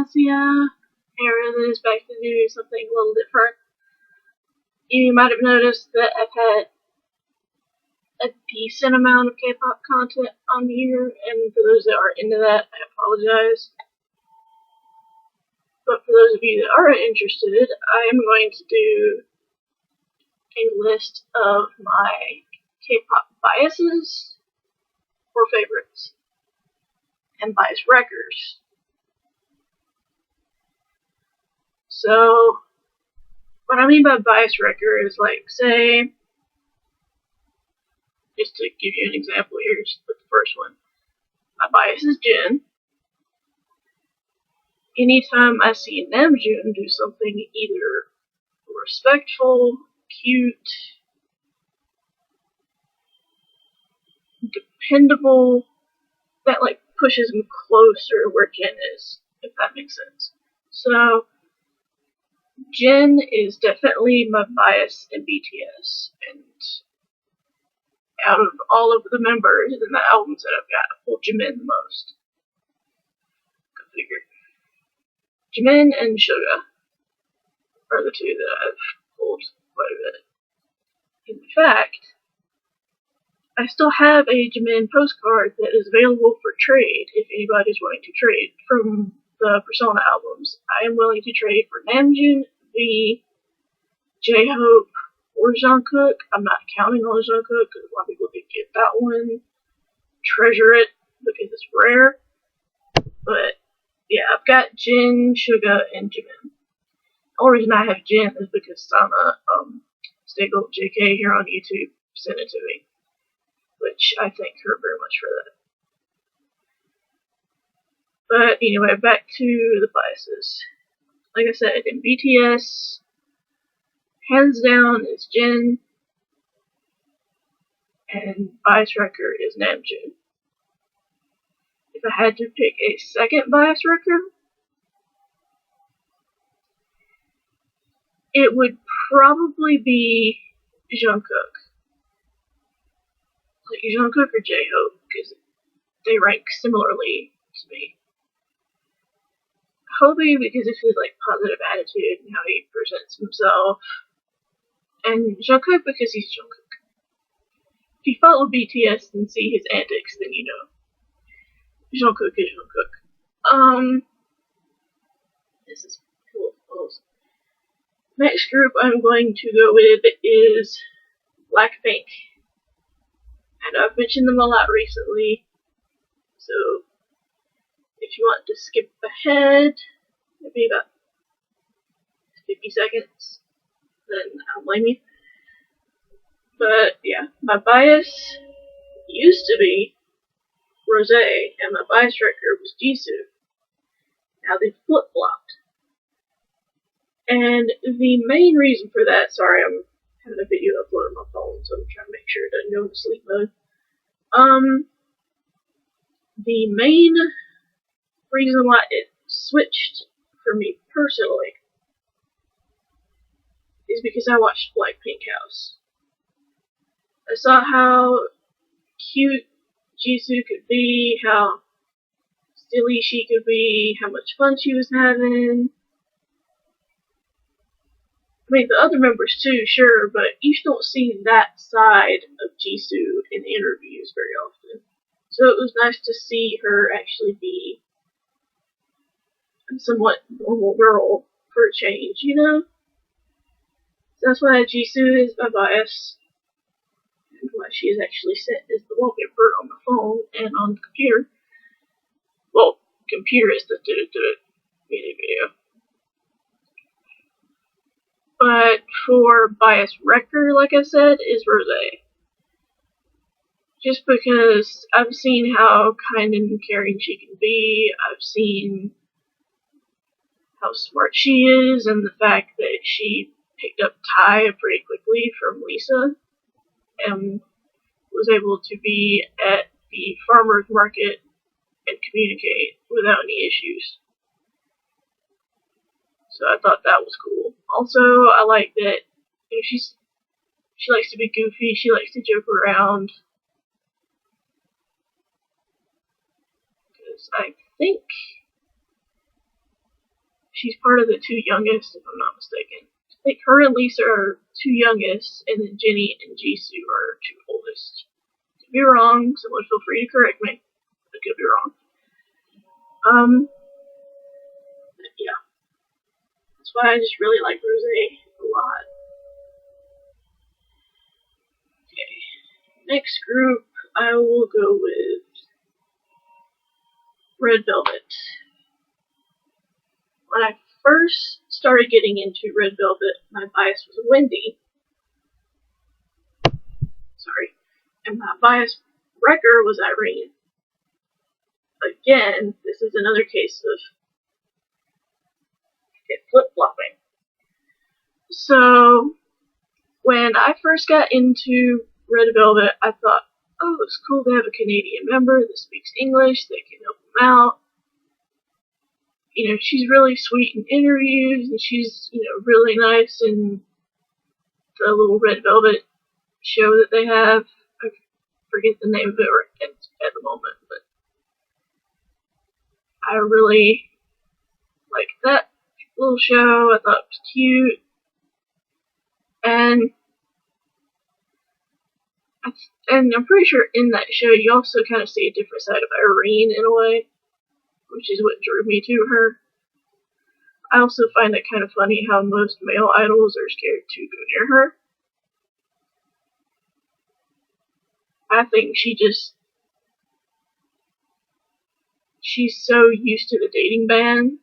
Asia era that is back to do something a little different. You might have noticed that I've had a decent amount of K-pop content on here, and for those that are into that, I apologize. But for those of you that are interested, I am going to do a list of my K-pop biases or favorites and bias wreckers. So, what I mean by bias wrecker is like, say, just to give you an example here, just with the first one. My bias is Jin. Anytime I see Namjoon do something either respectful, cute, dependable, that like pushes me closer to where Jin is, if that makes sense. So, Jin is definitely my bias in BTS, and out of all of the members in the albums that I've got, I pulled Jimin the most. Go figure. Jimin and Suga are the two that I've pulled quite a bit. In fact, I still have a Jimin postcard that is available for trade if anybody's willing to trade from the Persona albums. I am willing to trade for Namjoon, V, J-Hope, or Jungkook. I'm not counting on Jungkook because a lot of people did get that one. Treasure it because it's rare. But yeah, I've got Jin, Suga, and Jimin. The only reason I have Jin is because Sana, Stego JK here on YouTube sent it to me, which I thank her very much for that. But anyway, back to the biases. Like I said, in BTS, hands down is Jin, and bias wrecker is Namjoon. If I had to pick a second bias wrecker, it would probably be Jungkook. Like Jungkook or J-Hope, because they rank similarly to me. Hobie because of his like positive attitude and how he presents himself, and Jungkook because he's Jungkook. If you follow BTS and see his antics, then you know Jungkook is Jungkook. This is cool. Next group I'm going to go with is Blackpink. And I've mentioned them a lot recently, so if you want to skip ahead, maybe about 50 seconds, then I'll blame you. But yeah, my bias used to be Rosé, and my bias wrecker was Jisoo. Now they flip-flopped. And the main reason for that, sorry, I'm having a video upload on my phone, so I'm trying to make sure it doesn't go into sleep mode. The main reason why it switched for me personally is because I watched Blackpink House. I saw how cute Jisoo could be, how silly she could be, how much fun she was having. I mean, the other members too, sure, but you don't see that side of Jisoo in interviews very often. So it was nice to see her actually be a somewhat normal girl for a change, you know? So that's why Jisoo is my bias, and why she is actually set as the wallpaper on the phone and on the computer. Well, computer is the video. But for bias wrecker, like I said, is Rosé. Just because I've seen how kind and caring she can be, I've seen how smart she is, and the fact that she picked up Thai pretty quickly from Lisa, and was able to be at the farmer's market and communicate without any issues. So I thought that was cool. Also, I like that she likes to be goofy, she likes to joke around. Because I think she's part of the two youngest, if I'm not mistaken. I think her and Lisa are two youngest, and then Jenny and Jisoo are two oldest. Could be wrong, someone feel free to correct me. I could be wrong. Yeah. That's why I just really like Rose a lot. Okay. Next group, I will go with Red Velvet. When I first started getting into Red Velvet, my bias was Wendy. Sorry. And my bias wrecker was Irene. Again, this is another case of it flip-flopping. So, when I first got into Red Velvet, I thought, oh, it's cool to have a Canadian member that speaks English, that can help them out. You know, she's really sweet in interviews, and she's, you know, really nice in the little Red Velvet show that they have. I forget the name of it at the moment, but I really liked that little show. I thought it was cute. And I'm pretty sure in that show you also kind of see a different side of Irene in a way, which is what drew me to her. I also find it kind of funny how most male idols are scared to go near her. I think she's so used to the dating ban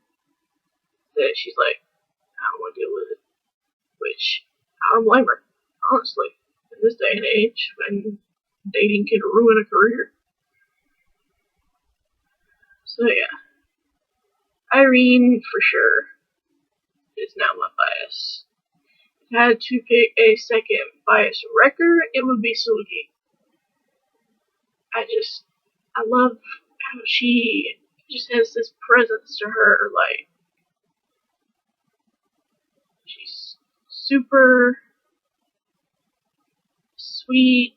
that she's like, I don't want to deal with it. Which, I don't blame her, honestly. In this day and age, when dating can ruin a career. So yeah. Irene, for sure, is now my bias. If I had to pick a second bias wrecker, it would be Sulgi. I love how she just has this presence to her, like, she's super sweet.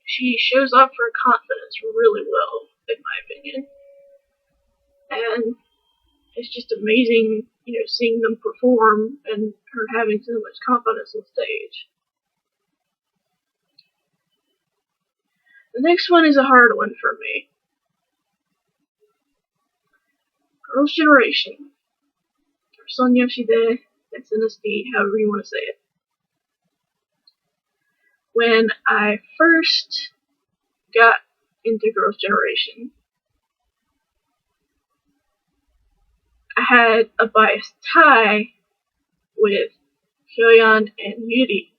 She shows off her confidence really well, in my opinion. And it's just amazing, you know, seeing them perform and her having so much confidence on stage. The next one is a hard one for me. Girls' Generation. Or Son Yoshide, SNSD, however you want to say it. When I first got into Girls' Generation, I had a biased tie with Hyoyeon and Yuri.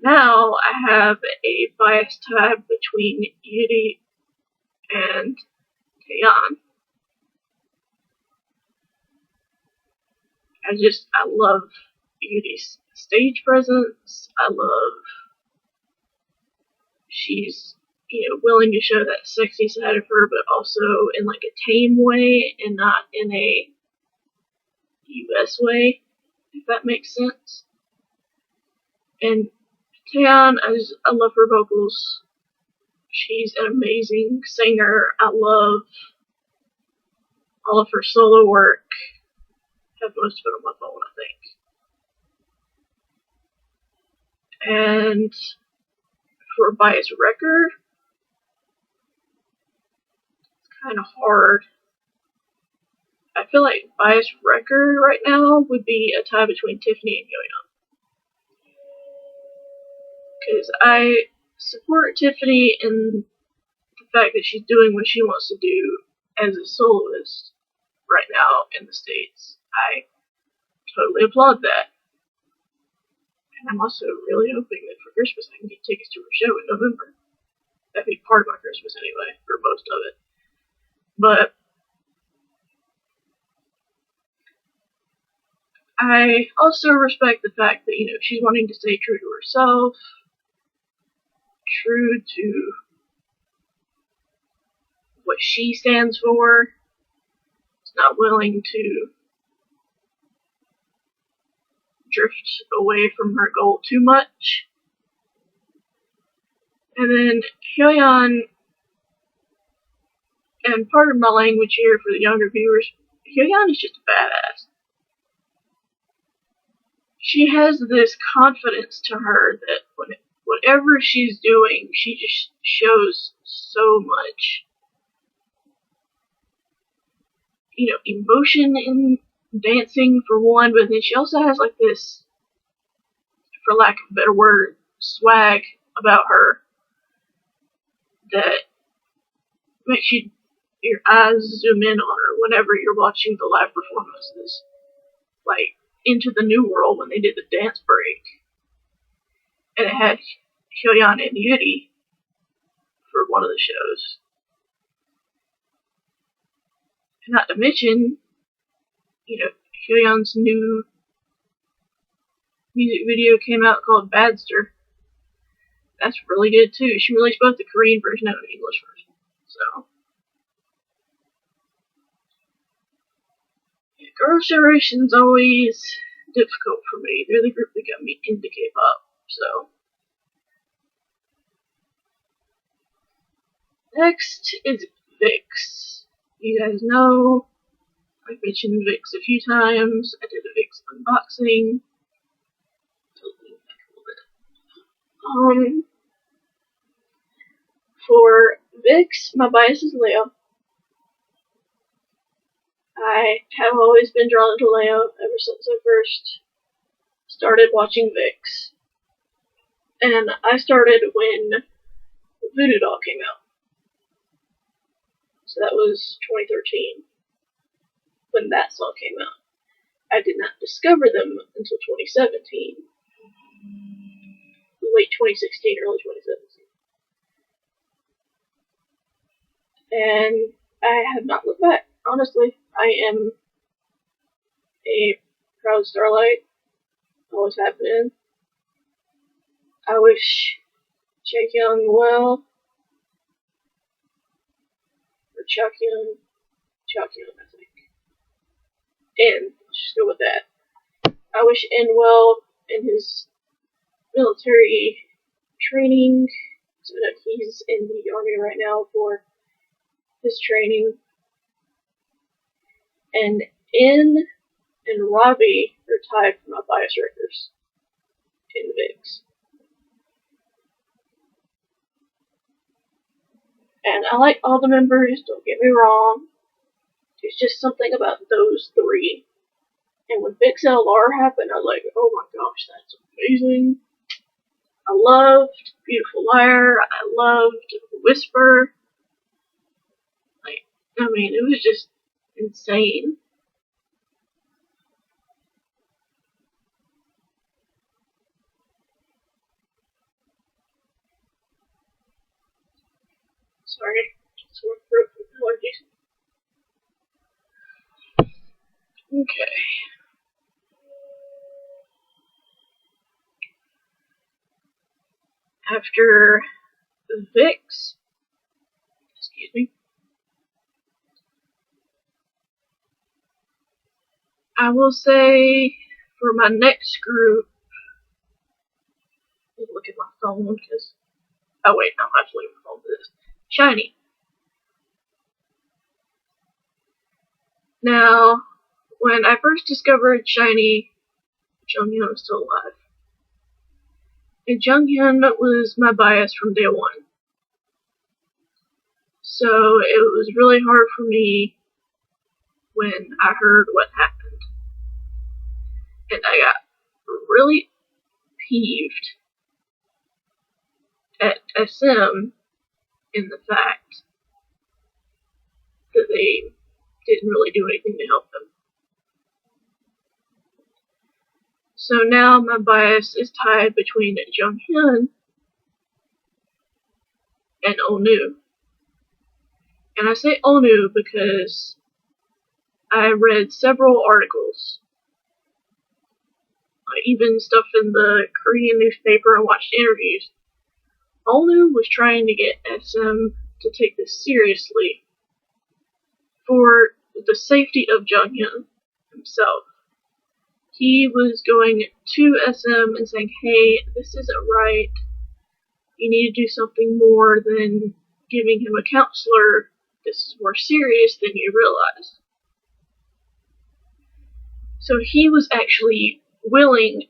Now I have a biased tie between Yuri and Taeyeon. I love Yuri's stage presence. She's, you know, willing to show that sexy side of her, but also in like a tame way and not in a US way, if that makes sense. And Taeyeon, I love her vocals. She's an amazing singer. I love all of her solo work. I have most of it on my phone, I think. And for Bias Wrecker, it's kind of hard. I feel like Bias Wrecker right now would be a tie between Tiffany and Hyoyeon. Because I support Tiffany in the fact that she's doing what she wants to do as a soloist right now in the States. I totally applaud that. And I'm also really hoping that for Christmas I can get tickets to her show in November. That'd be part of my Christmas anyway, or most of it. But I also respect the fact that, you know, she's wanting to stay true to herself, true to what she stands for. She's not willing to drift away from her goal too much. And then Hyoyeon, And pardon my language here for the younger viewers, Hyoyeon is just a badass. She has this confidence to her that whatever she's doing, she just shows so much, emotion in dancing for one, but then she also has like this, for lack of a better word, swag about her that makes your eyes zoom in on her whenever you're watching the live performances. Like Into the New World when they did the dance break, and it had Hyoyeon and Yuri for one of the shows. And not to mention, Hyoyeon's new music video came out called Badster. That's really good too. She released both the Korean version and the English version. So, Girls' Generation's always difficult for me. They're the group that got me into K-pop. So, next is VIX. You guys know I've mentioned VIX a few times. I did a VIX unboxing. For VIX, my bias is Leo. I have always been drawn to Leo ever since I first started watching VIX. And I started when Voodoo Doll came out. So that was 2013, when that song came out. I did not discover them until 2017. Late 2016, early 2017. And I have not looked back, honestly. I am a proud Starlight. Always have been. I wish Chaekyung well. Or Chaekyung, I think. And let's just go with that. I wish En well in his military training, so that he's in the army right now for his training. And En and Robbie are tied for my bias records in VIX. And I like all the members, don't get me wrong. There's just something about those three. And when VIX LR happened, I was like, oh my gosh, that's amazing. I loved Beautiful Liar. I loved Whisper. It was just insane. Sorry, sore throat from allergies. Okay. After VIX, excuse me, I will say for my next group, let me look at my phone because, oh wait, no, I'm actually my phone for this. SHINee. Now, when I first discovered SHINee, Junghyun was still alive. And Junghyun was my bias from day one. So it was really hard for me when I heard what happened. And I got really peeved at SM in the fact that they didn't really do anything to help them. So now my bias is tied between Junghyun and Onu. And I say Onu because I read several articles, even stuff in the Korean newspaper, and watched interviews. Onu was trying to get SM to take this seriously for the safety of Junghyun himself. He was going to SM and saying, hey, this isn't right. You need to do something more than giving him a counselor this is more serious than you realize. So he was actually willing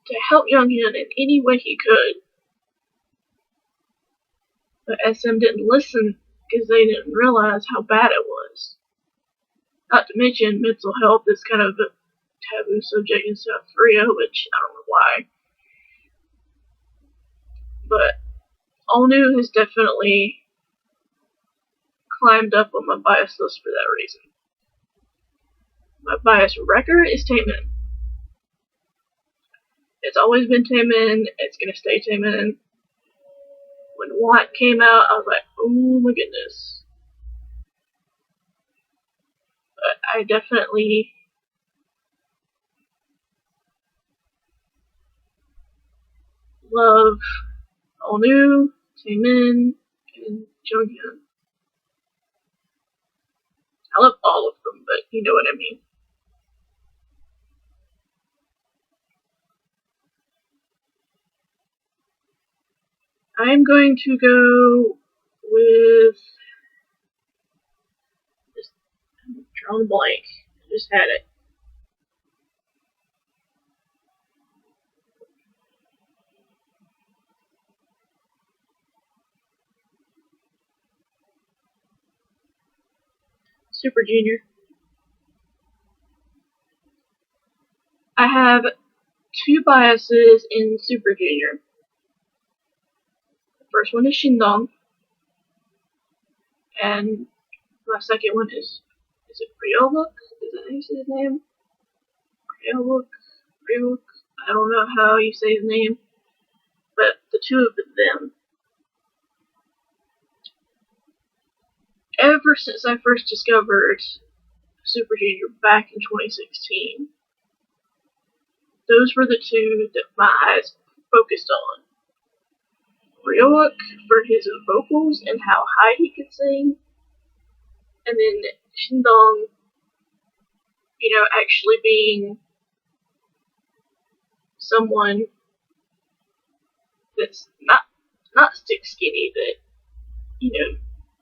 to help Jonghyun in any way he could. But SM didn't listen because they didn't realize how bad it was. Not to mention, mental health is kind of a taboo subject in South Korea, which I don't know why. But Allnew has definitely climbed up on my bias list for that reason. My bias wrecker is Taemin. It's always been Taemin. It's gonna stay Taemin. When Watt came out, I was like, oh my goodness. But I definitely love Allnew, Taemin, and Jonghyun. I love all of them, but you know what I mean. I'm going to go with. I'm drawing a blank. I just had it. Super Junior. I have two biases in Super Junior. The first one is Shindong, and my second one is it Ryobuk? Is that how you say his name? Ryobuk? I don't know how you say his name, but the two of them. Ever since I first discovered Super Junior back in 2016, those were the two that my eyes focused on. Ryobuk for his vocals and how high he could sing, and then Shindong, actually being someone that's not stick skinny, that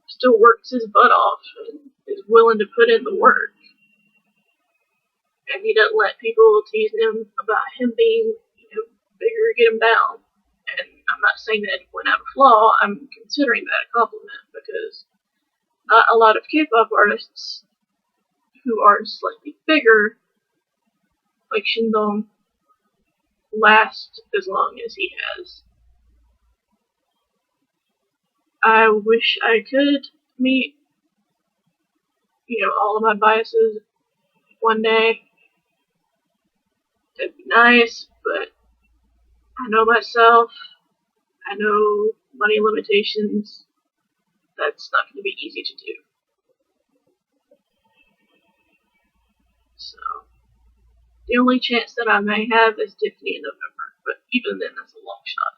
still works his butt off and is willing to put in the work. And he doesn't let people tease him about him being, bigger, get him down. And I'm not saying that he went out a flaw, I'm considering that a compliment, because not a lot of K-pop artists who are slightly bigger, like Shindong, last as long as he has. I wish I could meet, all of my biases one day. It'd be nice, but I know myself. I know money limitations. That's not going to be easy to do. So, the only chance that I may have is Tiffany in November, but even then, that's a long shot.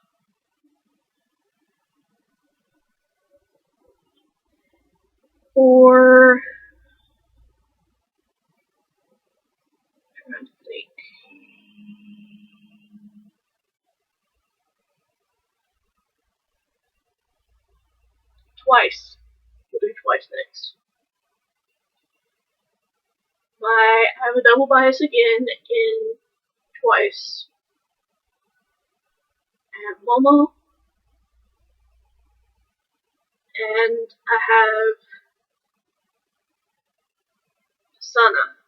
Or, I'm trying to think. Twice. We'll do Twice next. I have a double bias again in Twice. I have Momo, and I have Sana.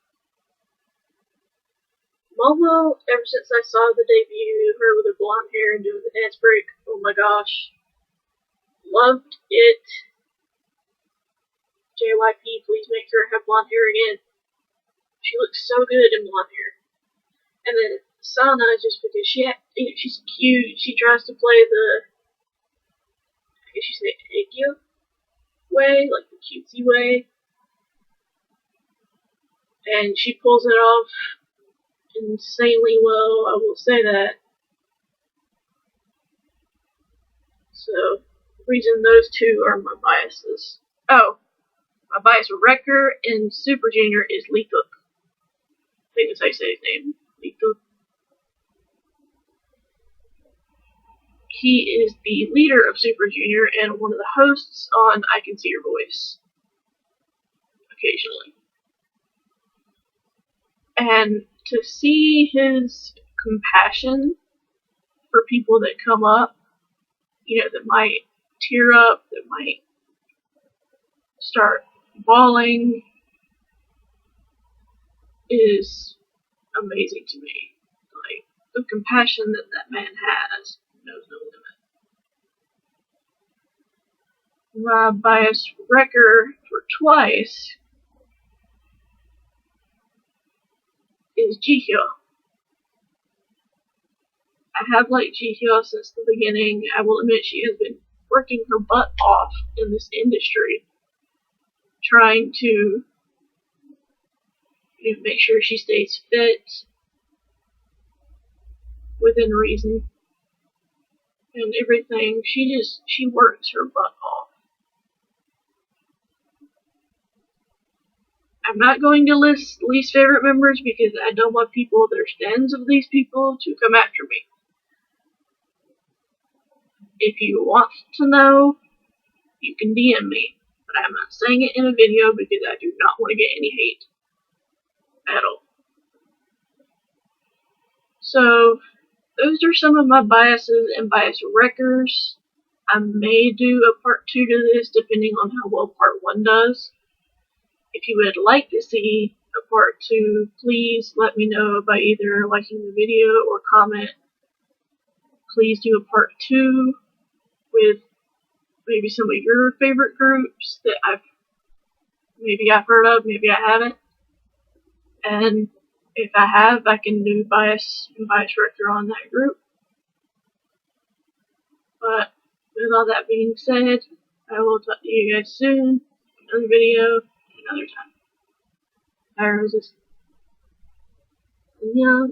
Momo, ever since I saw the debut, her with her blonde hair and doing the dance break, oh my gosh, loved it. JYP, please make her have blonde hair again. She looks so good in blonde hair. And then Sana, just because she's cute, she tries to play the, I guess you say, Aegyo way, like the cutesy way. And she pulls it off insanely well, I will say that. So, the reason those two are my biases. Oh, my bias wrecker in Super Junior is Leetuk. I think that's how you say his name. Leetuk. He is the leader of Super Junior and one of the hosts on I Can See Your Voice. occasionally. And to see his compassion for people that come up, that might tear up, that might start bawling, is amazing to me. Like, the compassion that man has knows no limit. My bias wrecker for twice is Jihyo. I have liked Jihyo since the beginning. I will admit she has been working her butt off in this industry, trying to make sure she stays fit, within reason, and everything. She works her butt off. I'm not going to list least favorite members because I don't want people that are fans of these people to come after me. If you want to know, you can DM me, but I'm not saying it in a video because I do not want to get any hate at all. So, those are some of my biases and bias wreckers. I may do a part 2 to this depending on how well part 1 does. If you would like to see a part 2, please let me know by either liking the video or comment. Please do a part 2 with maybe some of your favorite groups that I've heard of, maybe I haven't. And if I have, I can do bias and bias wrecker on that group. But with all that being said, I will talk to you guys soon. Another video, another time. Bye, roses. Yeah.